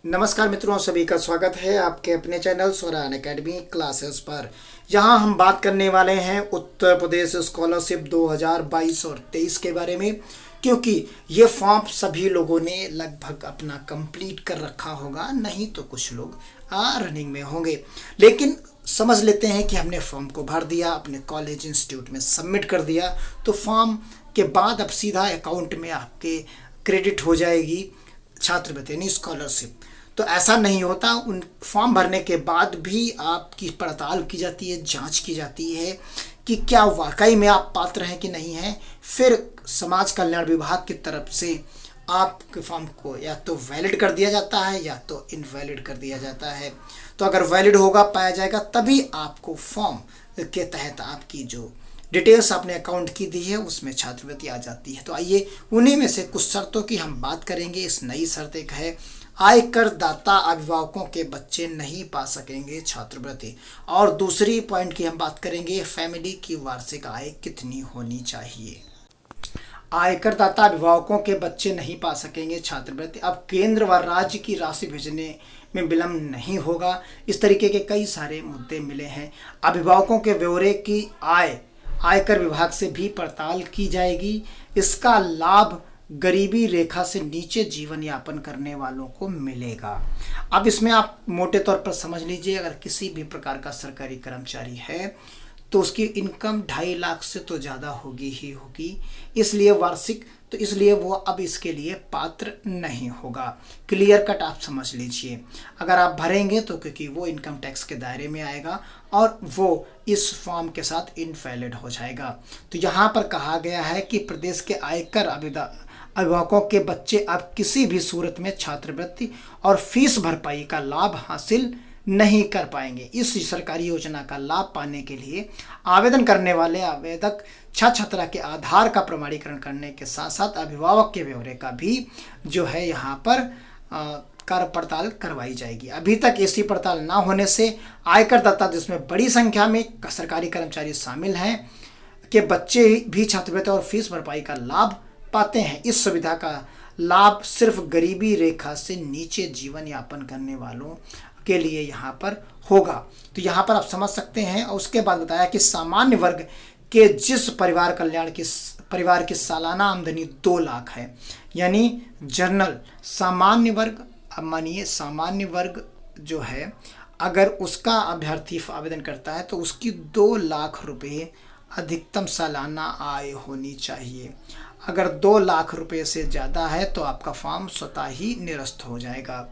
नमस्कार मित्रों, सभी का स्वागत है आपके अपने चैनल स्वरा अनअकैडमी क्लासेस पर। यहाँ हम बात करने वाले हैं उत्तर प्रदेश स्कॉलरशिप 2022 और 23 के बारे में, क्योंकि ये फॉर्म सभी लोगों ने लगभग अपना कंप्लीट कर रखा होगा, नहीं तो कुछ लोग रनिंग में होंगे। लेकिन समझ लेते हैं कि हमने फॉर्म को भर दिया, अपने कॉलेज इंस्टीट्यूट में सबमिट कर दिया, तो फॉर्म के बाद अब सीधा अकाउंट में आपके क्रेडिट हो जाएगी छात्रवृत्ति यानी स्कॉलरशिप। तो ऐसा नहीं होता। उन फॉर्म भरने के बाद भी आपकी पड़ताल की जाती है, जांच की जाती है कि क्या वाकई में आप पात्र हैं कि नहीं हैं। फिर समाज कल्याण विभाग की तरफ से आपके फॉर्म को या तो वैलिड कर दिया जाता है या तो इनवैलिड कर दिया जाता है। तो अगर वैलिड होगा पाया जाएगा तभी आपको फॉर्म के तहत आपकी जो डिटेल्स आपने अकाउंट की दी है उसमें छात्रवृत्ति आ जाती है। तो आइए उन्हीं में से कुछ शर्तों की हम बात करेंगे। इस नई शर्त एक है, आयकर दाता अभिभावकों के बच्चे नहीं पा सकेंगे छात्रवृत्ति। और दूसरी पॉइंट की हम बात करेंगे, फैमिली की वार्षिक आय कितनी होनी चाहिए। आयकर दाता अभिभावकों के बच्चे नहीं पा सकेंगे छात्रवृत्ति। अब केंद्र व राज्य की राशि भेजने में विलम्ब नहीं होगा। इस तरीके के कई सारे मुद्दे मिले हैं। अभिभावकों के ब्यौरे की आयकर विभाग से भी पड़ताल की जाएगी। इसका लाभ गरीबी रेखा से नीचे जीवन यापन करने वालों को मिलेगा। अब इसमें आप मोटे तौर पर समझ लीजिए, अगर किसी भी प्रकार का सरकारी कर्मचारी है तो उसकी इनकम 2.5 लाख से तो ज़्यादा होगी ही होगी, इसलिए वार्षिक, तो इसलिए वो अब इसके लिए पात्र नहीं होगा। क्लियर कट आप समझ लीजिए। अगर आप भरेंगे तो क्योंकि वो इनकम टैक्स के दायरे में आएगा और वो इस फॉर्म के साथ इनवैलिड हो जाएगा। तो यहाँ पर कहा गया है कि प्रदेश के आयकर अभिभावकों के बच्चे अब किसी भी सूरत में छात्रवृत्ति और फीस भरपाई का लाभ हासिल नहीं कर पाएंगे। इस सरकारी योजना का लाभ पाने के लिए आवेदन करने वाले आवेदक छात्रा के आधार का प्रमाणीकरण करने के साथ साथ अभिभावक के ब्यौरे का भी जो है यहाँ पर कार्य पड़ताल करवाई जाएगी। अभी तक ऐसी पड़ताल ना होने से आयकर दाता, जिसमें बड़ी संख्या में सरकारी कर्मचारी शामिल हैं, के बच्चे भी छात्रवृत्ति और फीस भरपाई का लाभ पाते हैं। इस सुविधा का लाभ सिर्फ गरीबी रेखा से नीचे जीवन यापन करने वालों के लिए यहाँ पर होगा। तो यहाँ पर आप समझ सकते हैं। और उसके बाद बताया कि सामान्य वर्ग के जिस परिवार की सालाना आमदनी 2 लाख है, यानी जनरल सामान्य वर्ग, अब मानिए सामान्य वर्ग जो है अगर उसका अभ्यर्थी आवेदन करता है तो उसकी 2 लाख रुपए अधिकतम सालाना आय होनी चाहिए। अगर 2 लाख रुपए से ज़्यादा है तो आपका फॉर्म स्वतः ही निरस्त हो जाएगा।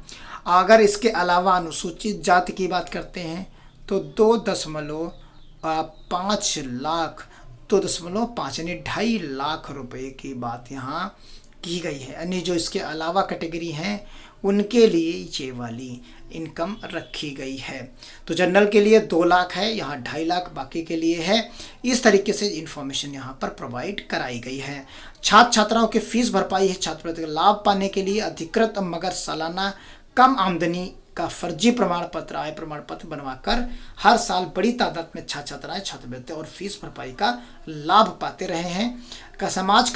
अगर इसके अलावा अनुसूचित जाति की बात करते हैं तो 2.5 लाख 2.5 यानी 2.5 लाख रुपए की बात यहाँ की गई है। यानी जो इसके अलावा कैटेगरी हैं उनके लिए ये वाली इनकम रखी गई है। तो जनरल के लिए 2 लाख है, यहाँ 2.5 लाख बाकी के लिए है। इस तरीके से इन्फॉर्मेशन यहाँ पर प्रोवाइड कराई गई है। छात्राओं की फीस भरपाई है छात्रवृत्ति का लाभ पाने के लिए अधिकृत मगर सालाना कम आमदनी का फर्जी प्रमाण पत्र, आय प्रमाण पत्र बनवाकर हर साल बड़ी तादाद में छात्राएं छात्रवृत्ति और फीस भरपाई का लाभ पाते रहे हैं। का समाज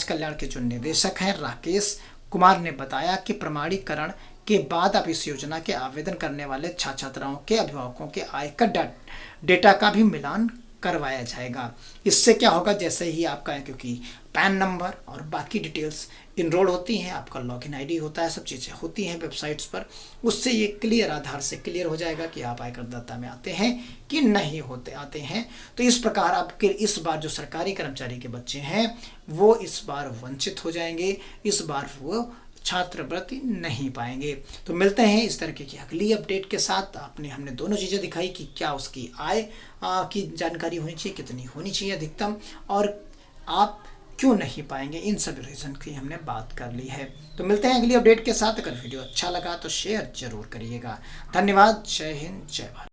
कल्याण के जो निदेशक हैं राकेश कुमार ने बताया कि प्रमाणीकरण के बाद अब इस योजना के आवेदन करने वाले छात्राओं के अभिभावकों के आयकर डेटा का भी मिलान करवाया जाएगा। इससे क्या होगा, जैसे ही आपका, क्योंकि पैन नंबर और बाकी डिटेल्स इनरोल होती हैं, आपका लॉगिन आईडी होता है, सब चीज़ें होती हैं वेबसाइट्स पर, उससे ये क्लियर आधार से क्लियर हो जाएगा कि आप आयकर दाता में आते हैं कि नहीं आते हैं। तो इस प्रकार आपके इस बार जो सरकारी कर्मचारी के बच्चे हैं वो इस बार वंचित हो जाएंगे, इस बार वो छात्रवृत्ति नहीं पाएंगे। तो मिलते हैं इस तरह की अगली अपडेट के साथ। हमने दोनों चीज़ें दिखाई कि क्या उसकी आय की जानकारी होनी चाहिए, कितनी होनी चाहिए अधिकतम, और आप क्यों नहीं पाएंगे, इन सभी रीज़न की हमने बात कर ली है। तो मिलते हैं अगली अपडेट के साथ। अगर वीडियो अच्छा लगा तो शेयर जरूर करिएगा। धन्यवाद। जय हिंद, जय भारत।